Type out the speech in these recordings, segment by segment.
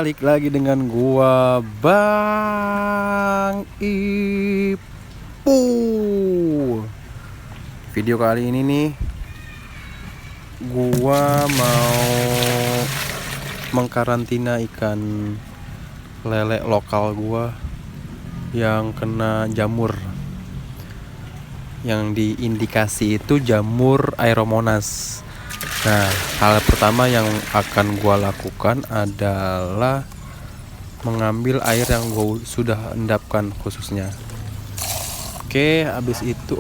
balik lagi dengan gua Bang Ipu. Video kali ini nih gua mau mengkarantina ikan lele lokal gua yang kena jamur. Yang diindikasi itu jamur Aeromonas. Nah, hal pertama yang akan gua lakukan adalah mengambil air yang gua sudah endapkan khususnya. Oke, habis itu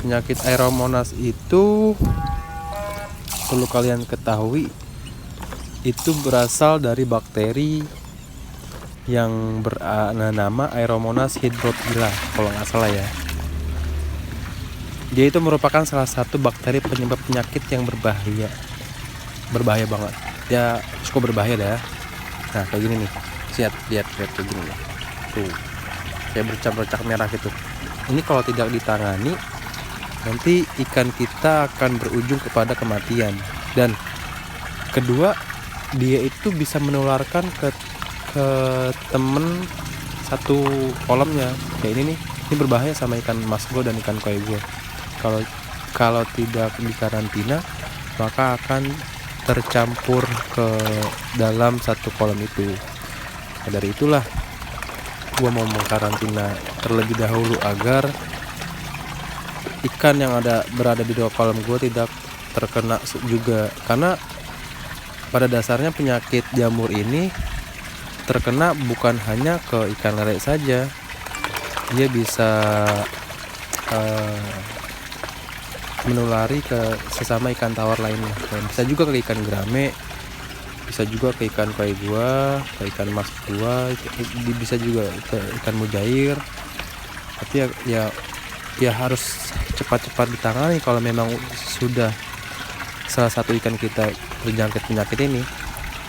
penyakit Aeromonas itu perlu kalian ketahui itu berasal dari bakteri yang bernama Aeromonas hydrophila kalau nggak salah ya. Dia itu merupakan salah satu bakteri penyebab penyakit yang berbahaya banget. Ya cukup berbahaya dah. Nah kayak gini nih, lihat kayak gini nih. Tuh, kayak bercak-bercak merah gitu. Ini kalau tidak ditangani, nanti ikan kita akan berujung kepada kematian. Dan kedua, dia itu bisa menularkan ke temen satu kolamnya. Kayak ini nih, ini berbahaya sama ikan mas gue dan ikan koi gue. Kalau tidak dikarantina, maka akan tercampur ke dalam satu kolam itu. Nah, dari itulah gua mau mengkarantina terlebih dahulu agar ikan yang berada di dalam kolam gua tidak terkena juga, karena pada dasarnya penyakit jamur ini terkena bukan hanya ke ikan lele saja, dia bisa menulari ke sesama ikan tawar lainnya. Dan bisa juga ke ikan gerame, bisa juga ke ikan koi gua, ke ikan mas gua, bisa juga ke ikan mujair. Tapi ya harus cepat-cepat ditangani kalau memang sudah salah satu ikan kita terjangkit penyakit ini,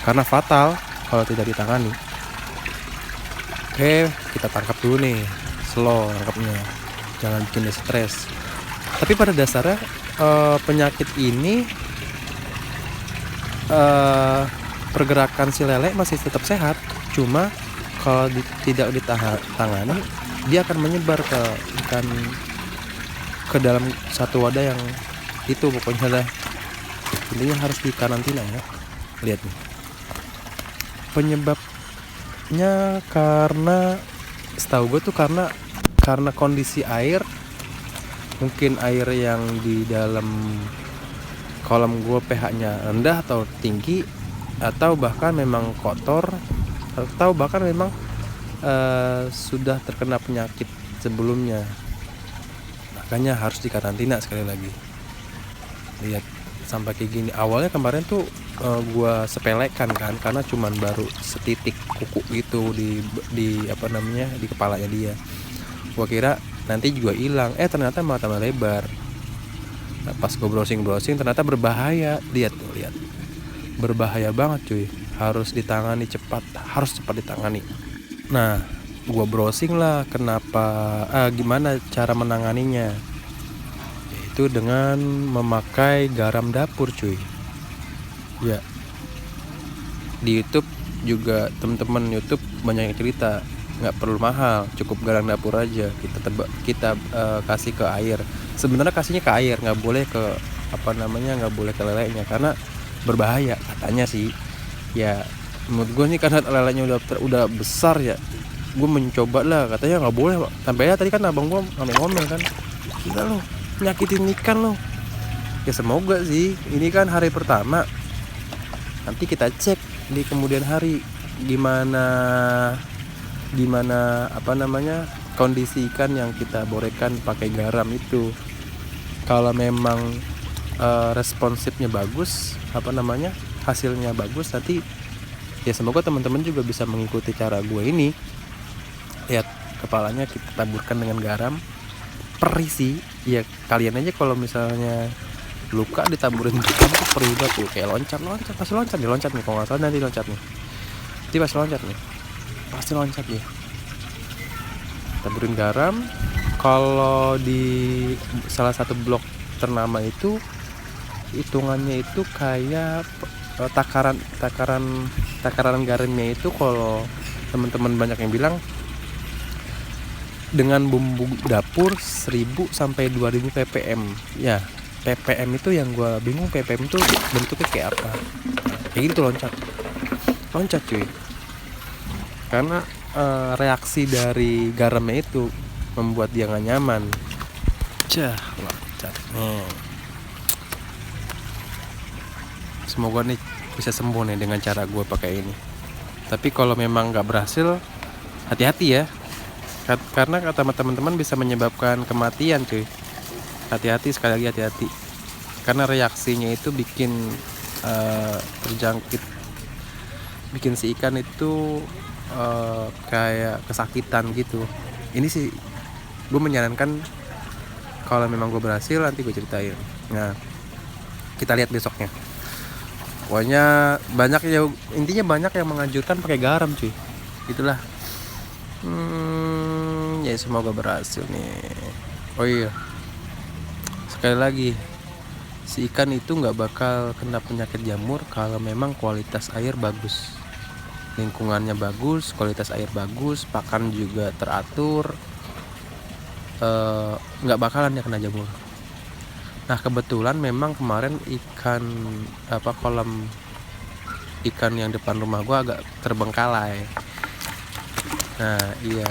karena fatal kalau tidak ditangani. Oke, kita tangkap dulu nih, slow tangkapnya, jangan bikin dia stres. Tapi pada dasarnya penyakit ini pergerakan si lele masih tetap sehat, cuma kalau tidak ditangani dia akan menyebar ke ikan, ke dalam satu wadah yang itu. Pokoknya intinya harus dikarantina ya. Lihat nih, penyebabnya karena setahu gue tuh karena kondisi air. Mungkin air yang di dalam kolam gue pH-nya rendah atau tinggi, atau bahkan memang kotor, atau bahkan memang sudah terkena penyakit sebelumnya. Makanya harus dikarantina sekali lagi. Lihat sampai kayak gini. Awalnya kemarin tuh gue sepelekan kan, karena cuman baru setitik kuku gitu di kepalanya dia. Gue kira nanti juga hilang, ternyata malah tambah lebar. Nah, pas gue browsing ternyata berbahaya. Lihat, berbahaya banget cuy. Harus ditangani cepat, harus cepat ditangani. Nah, gue browsing lah gimana cara menanganinya, yaitu dengan memakai garam dapur cuy. Ya, di YouTube juga teman-teman YouTube banyak yang cerita, nggak perlu mahal, cukup garam dapur aja kita kasih ke air. Sebenarnya kasihnya ke air, nggak boleh ke nggak boleh ke lelenya, karena berbahaya katanya sih. Ya menurut gue nih, karena lelenya udah besar ya, gue mencoba lah, katanya nggak boleh. Sampai tadi kan abang gue ngomel kan, gila lo nyakitin ikan lo. Ya semoga sih, ini kan hari pertama, nanti kita cek di kemudian hari gimana kondisi ikan yang kita borekan pakai garam itu. Kalau memang responsifnya bagus, hasilnya bagus, nanti ya semoga teman-teman juga bisa mengikuti cara gue ini. Lihat, kepalanya kita taburkan dengan garam, perih sih ya. Kalian aja kalau misalnya luka ditaburin garam tuh perih banget tuh, kayak loncat pasti loncat nih, kalau nggak salah nanti loncat nih, pasti loncat nih. Taburin garam. Kalau di salah satu blog ternama itu hitungannya itu kayak takaran garamnya itu, kalau teman-teman banyak yang bilang dengan bumbu dapur 1000 sampai 2000 ppm. Ya, ppm itu yang gue bingung, ppm itu bentuknya kayak apa. Kayak gitu, loncat cuy, karena reaksi dari garamnya itu membuat dia nggak nyaman. Loncat nih. Semoga nih bisa sembuh nih dengan cara gue pakai ini. Tapi kalau memang nggak berhasil, hati-hati ya, karena kata teman-teman bisa menyebabkan kematian cuy. Hati-hati, sekali lagi hati-hati, karena reaksinya itu bikin terjangkit, bikin si ikan itu kayak kesakitan gitu. Ini sih gue menyarankan, kalau memang gue berhasil nanti gue ceritain. Nah, kita lihat besoknya. Pokoknya intinya banyak yang menganjurkan pakai garam cuy. Itulah. Ya semoga berhasil nih. Oh iya, sekali lagi, si ikan itu nggak bakal kena penyakit jamur kalau memang kualitas air bagus, lingkungannya bagus, kualitas air bagus, pakan juga teratur, nggak bakalan dia kena jamur. Nah, kebetulan memang kemarin kolam ikan yang depan rumah gua agak terbengkalai. Nah iya,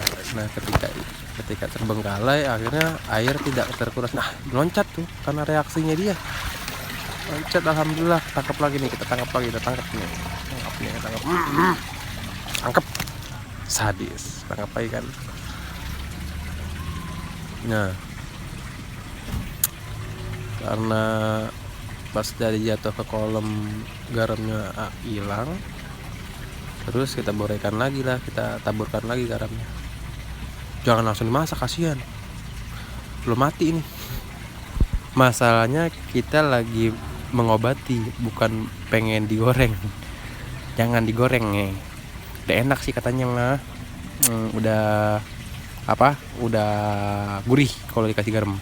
ketika terbengkalai akhirnya air tidak terkuras. Nah, loncat tuh karena reaksinya dia. Loncat, alhamdulillah, tangkap lagi nih, kita tangkap tangkap, sadis, tangkap lagi kan. Nah, karena pas dari jatuh ke kolam garamnya hilang, terus kita borekan lagi lah, kita taburkan lagi garamnya. Jangan langsung dimasak, kasihan, belum mati ini. Masalahnya kita lagi mengobati, bukan pengen digoreng. Jangan digoreng nih, udah enak sih katanya mah. Udah gurih kalau dikasih garam.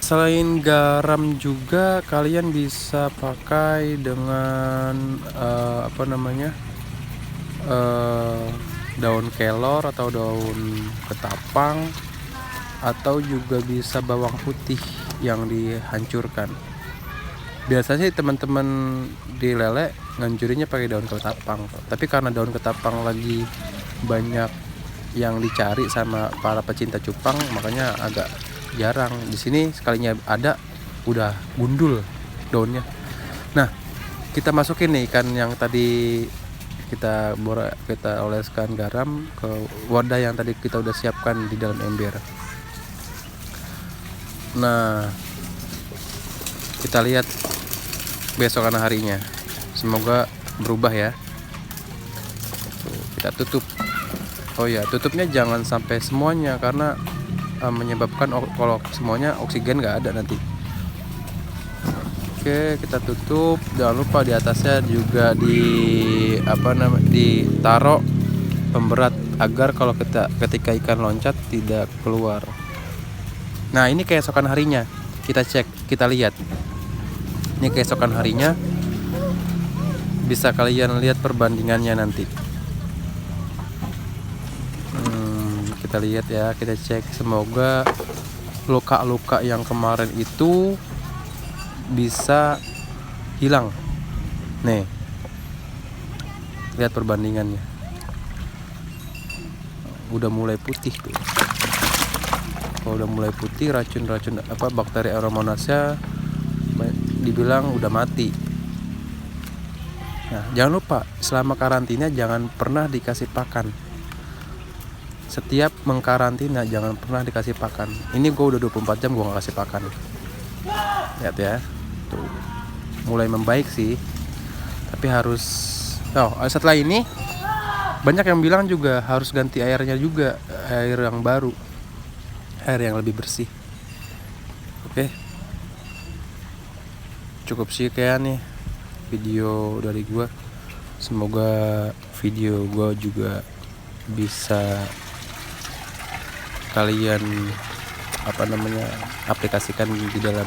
Selain garam juga kalian bisa pakai dengan daun kelor atau daun ketapang, atau juga bisa bawang putih yang dihancurkan. Biasanya sih teman-teman di lele nganjurinnya pakai daun ketapang, tapi karena daun ketapang lagi banyak yang dicari sama para pecinta cupang, makanya agak jarang. Di sini sekalinya ada udah gundul daunnya. Nah, kita masukin nih ikan yang tadi kita oleskan garam ke wadah yang tadi kita udah siapkan di dalam ember. Nah, kita lihat besokan harinya, semoga berubah ya. Kita tutup. Oh ya, tutupnya jangan sampai semuanya, karena menyebabkan kalau semuanya oksigen nggak ada nanti. Oke, kita tutup. Jangan lupa di atasnya juga ditaruh pemberat agar kalau ketika ikan loncat tidak keluar. Nah, ini keesokan harinya kita cek, kita lihat. Ini keesokan harinya, bisa kalian lihat perbandingannya nanti. Kita lihat ya, kita cek, semoga luka-luka yang kemarin itu bisa hilang. Nih, lihat perbandingannya, udah mulai putih tuh. Kalau udah mulai putih, racun-racun bakteri Aeromonasnya dibilang udah mati. Nah, jangan lupa selama karantina jangan pernah dikasih pakan. Setiap mengkarantina jangan pernah dikasih pakan. Ini gue udah 24 jam gue gak kasih pakan. Lihat ya, tuh mulai membaik sih. Tapi harus setelah ini banyak yang bilang juga harus ganti airnya juga, air yang baru, air yang lebih bersih. Oke, cukup sih kayak nih video dari gue. Semoga video gue juga bisa kalian aplikasikan di dalam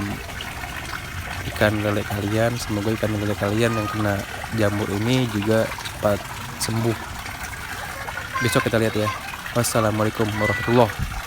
ikan lele kalian. Semoga ikan lele kalian yang kena jamur ini juga cepat sembuh. Besok kita lihat ya. Wassalamualaikum warahmatullahi wabarakatuh.